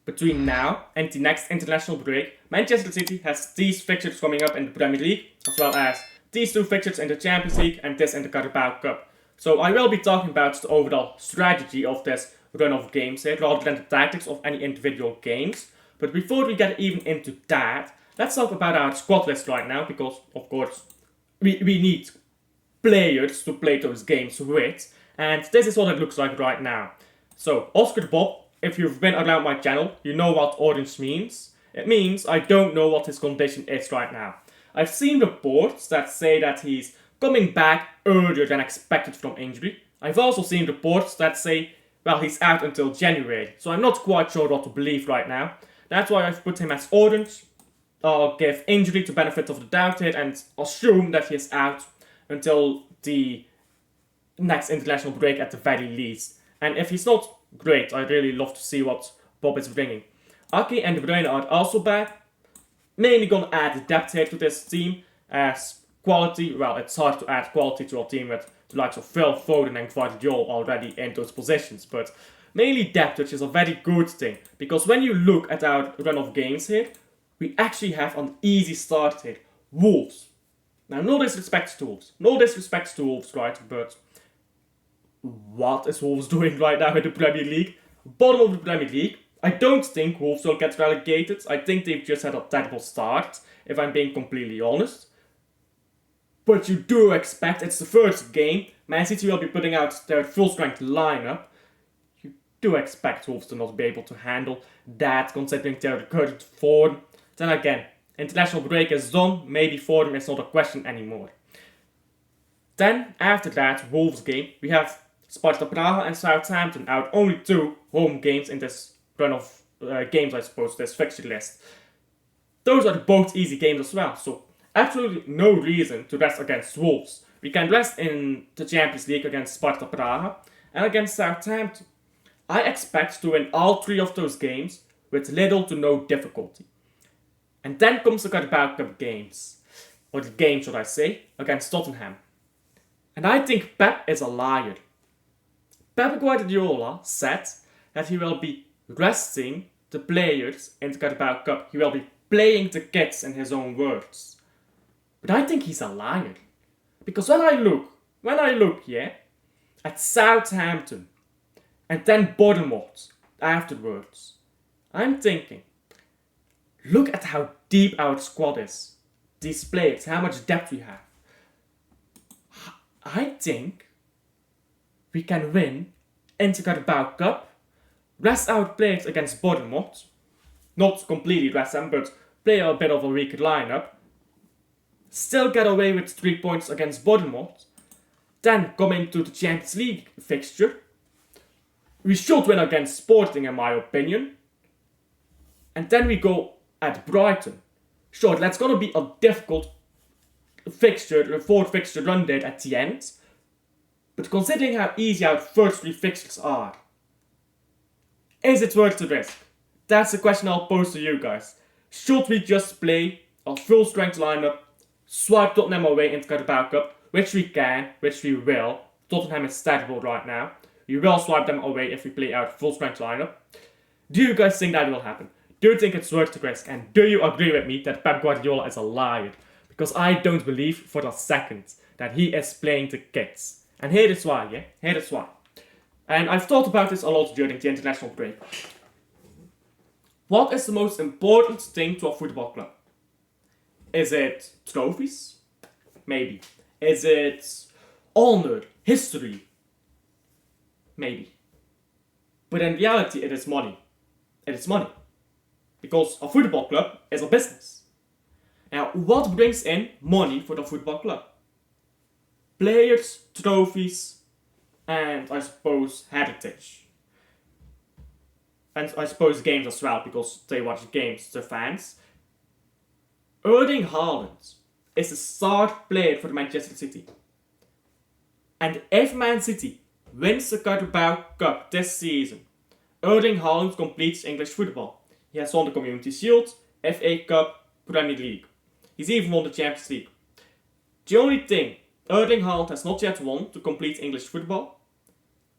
between now and the next international break, Manchester City has these fixtures coming up in the Premier League, as well as these two fixtures in the Champions League and this in the Carabao Cup. So I will be talking about the overall strategy of this run of games here, rather than the tactics of any individual games. But before we get even into that, let's talk about our squad list right now, because of course we need players to play those games with, and this is what it looks like right now. So, Oscar Bob, if you've been around my channel, you know what orange means. It means I don't know what his condition is right now. I've seen reports that say that he's coming back earlier than expected from injury. I've also seen reports that say, well, he's out until January, so I'm not quite sure what to believe right now. That's why I've put him as orange. I'll give injury the benefit of the doubt here and assume that he is out until the next international break at the very least. And if he's not, great, I'd really love to see what Bob is bringing. Ake and De Bruyne are also back. Mainly gonna add depth here to this team as quality. Well, it's hard to add quality to a team with the likes of Phil Foden and Gvardiol already in those positions, but mainly depth, which is a very good thing, because when you look at our run of games here, we actually have an easy start here. Wolves. Now, no disrespect to Wolves, right? But what is Wolves doing right now in the Premier League? Bottom of the Premier League. I don't think Wolves will get relegated. I think they've just had a terrible start, if I'm being completely honest. But you do expect, it's the first game, Man City will be putting out their full-strength lineup. You do expect Wolves to not be able to handle that, considering their current form. Then again, international break is done, maybe form is not a question anymore. Then, after that Wolves game, we have Sparta Praha and Southampton, our only two home games in this run of games, I suppose, this fixture list. Those are both easy games as well, so absolutely no reason to rest against Wolves. We can rest in the Champions League against Sparta Praha and against Southampton. I expect to win all three of those games with little to no difficulty. And then comes the Carabao Cup games, or the game should I say, against Tottenham. And I think Pep is a liar. Pep Guardiola said that he will be resting the players in the Carabao Cup. He will be playing the kids in his own words. But I think he's a liar. Because when I look, yeah, at Southampton and then Bournemouth afterwards, I'm thinking, look at how deep our squad is. These players, how much depth we have. I think we can win in the Carabao Cup, rest our players against Bournemouth, not completely rest them, but play a bit of a weaker lineup, still get away with 3 points against Bournemouth, then come into the Champions League fixture. We should win against Sporting, in my opinion, and then we go at Brighton. Sure, that's gonna be a difficult fixture, a 4 fixture run there at the end, but considering how easy our first 3 fixtures are, is it worth the risk? That's the question I'll pose to you guys. Should we just play a full strength lineup, swipe Tottenham away in the Carabao Cup, which we can, which we will. Tottenham is terrible right now. We will swipe them away if we play our full strength lineup. Do you guys think that will happen? Do you think it's worth the risk? And do you agree with me that Pep Guardiola is a liar? Because I don't believe for a second that he is playing the kids. And here is why, yeah? Here is why. And I've thought about this a lot during the international break. What is the most important thing to a football club? Is it trophies? Maybe. Is it honor? History? Maybe. But in reality, it is money. It is money. Because a football club is a business. Now, what brings in money for the football club? Players, trophies, and I suppose heritage. And I suppose games as well, because they watch games, the fans. Erling Haaland is the star player for Manchester City. And if Man City wins the Carabao Cup this season, Erling Haaland completes English football. He has won the Community Shield, FA Cup, Premier League. He's even won the Champions League. The only thing Erling Haaland has not yet won to complete English football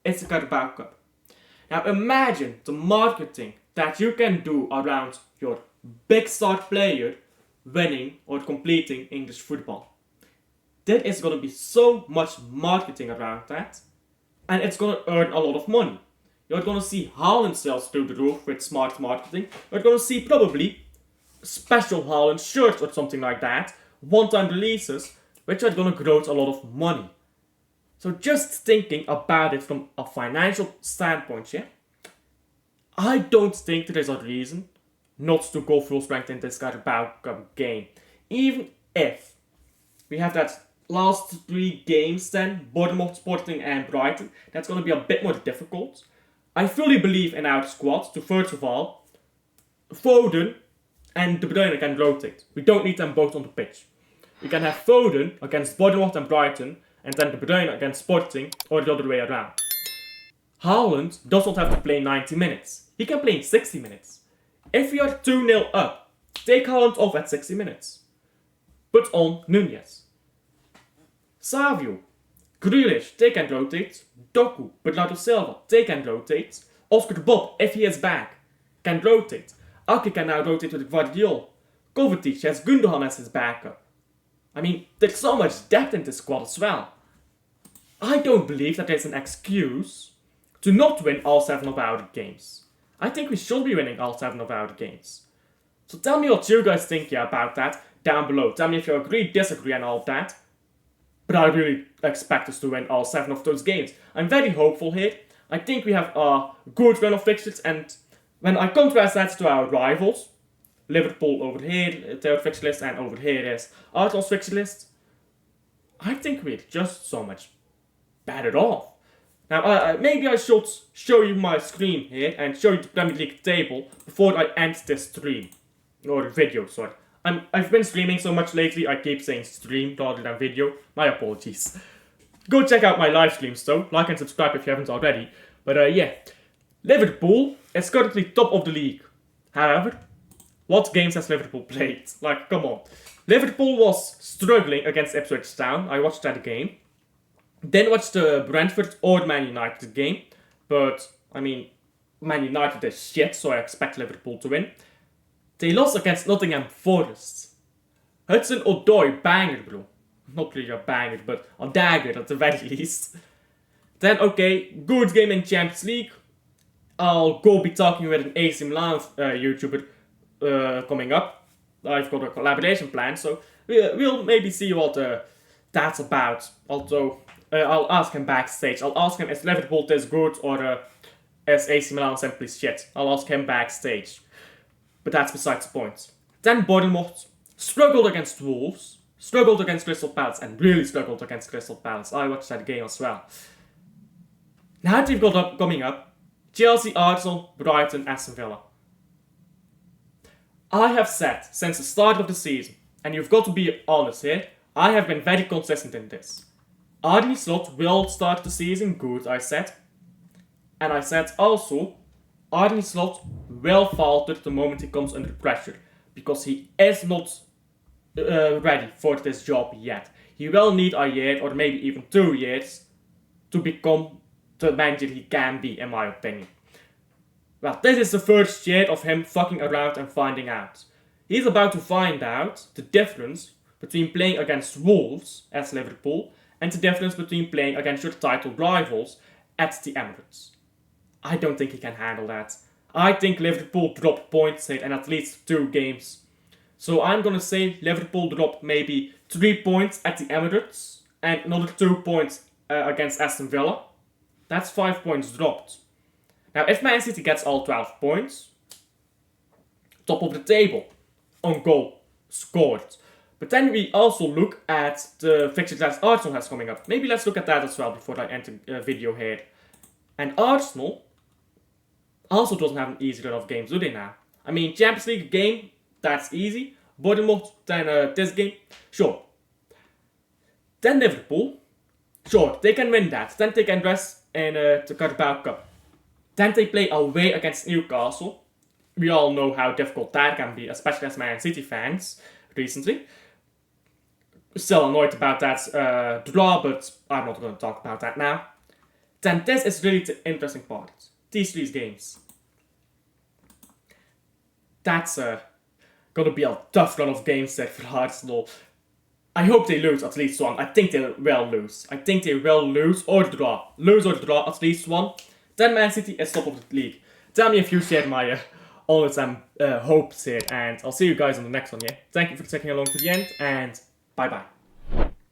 is the Carabao Cup. Now imagine the marketing that you can do around your big star player winning or completing English football. There is going to be so much marketing around that, and it's going to earn a lot of money. You're going to see Haaland sales through the roof with smart marketing. You're going to see probably special Haaland shirts or something like that, one-time releases, which are going to grow a lot of money. So just thinking about it from a financial standpoint, yeah, I don't think there is a reason not to go full strength in this Carabao Cup game. Even if we have that last 3 games then, Bournemouth, Sporting and Brighton, that's going to be a bit more difficult. I fully believe in our squad to, first of all, Foden and De Bruyne can rotate. We don't need them both on the pitch. We can have Foden against Bournemouth and Brighton, and then De Bruyne against Sporting, or the other way around. Haaland does not have to play 90 minutes. He can play in 60 minutes. If we are 2-0 up, take Haaland off at 60 minutes. Put on Nunez. Savio, Grealish, they can rotate. Doku, Bernardo Silva, they can rotate. Oscar Bob, if he is back, can rotate. Ake can now rotate with Gvardiol. Kovacic has Gundogan as his backup. I mean, there's so much depth in this squad as well. I don't believe that there's an excuse to not win all 7 of our games. I think we should be winning all 7 of our games. So tell me what you guys think about that down below. Tell me if you agree, disagree and all of that. But I really expect us to win all 7 of those games. I'm very hopeful here. I think we have a good run of fixtures, and when I contrast that to our rivals, Liverpool over here, their fixture list, and over here is Arsenal's fixture list, I think we're just so much better off. Now, maybe I should show you my screen here and show you the Premier League table before I end this stream. Or video, sorry. I've been streaming so much lately, I keep saying stream rather than video. My apologies. Go check out my live streams though. Like and subscribe if you haven't already. But yeah. Liverpool is currently top of the league. However, what games has Liverpool played? Like, come on. Liverpool was struggling against Ipswich Town. I watched that game. Didn't watch the Brentford or Man United game. But, I mean, Man United is shit, so I expect Liverpool to win. They lost against Nottingham Forest. Hudson-Odoi, banger, bro. Not really a banger, but a dagger at the very least. Then, okay, good game in Champions League. I'll go be talking with an AC Milan YouTuber coming up. I've got a collaboration plan, so we'll maybe see what that's about. Although, I'll ask him backstage. I'll ask him, is Liverpool this good or is AC Milan simply shit? I'll ask him backstage. But that's besides the point. Then Bournemouth struggled against Wolves, struggled against Crystal Palace, and really struggled against Crystal Palace. I watched that game as well. Now they've got coming up Chelsea, Arsenal, Brighton, Aston Villa. I have said since the start of the season, and you've got to be honest here, I have been very consistent in this. Arne Slot will start the season good, I said. And I said also, Arne Slot will falter the moment he comes under pressure, because he is not ready for this job yet. He will need a year or maybe even 2 years to become the manager he can be, in my opinion. Well, this is the first year of him fucking around and finding out. He's about to find out the difference between playing against Wolves as Liverpool and the difference between playing against your title rivals at the Emirates. I don't think he can handle that. I think Liverpool drop points here in at least 2 games. So I'm gonna say Liverpool drop maybe 3 points at the Emirates and another 2 points against Aston Villa. That's 5 points dropped. Now if Man City gets all 12 points, top of the table, on goal, scored. But then we also look at the fixture that Arsenal has coming up. Maybe let's look at that as well before I end the video here. And Arsenal also doesn't have an easy run of games, do they now? I mean, Champions League game, that's easy. Bournemouth, then this game, sure. Then Liverpool, sure, they can win that. Then they can rest in the Carabao Cup. Then they play away against Newcastle. We all know how difficult that can be, especially as Man City fans recently. Still annoyed about that draw, but I'm not going to talk about that now. Then this is really the interesting part. These 3 games. that's gonna be a tough run of games set for Arsenal. I hope they lose at least one. I think they will lose. I think they will lose or draw. Lose or draw at least one. Then Man City is top of the league. Tell me if you share my honest hopes here, and I'll see you guys on the next one, yeah? Thank you for sticking along to the end, and bye-bye.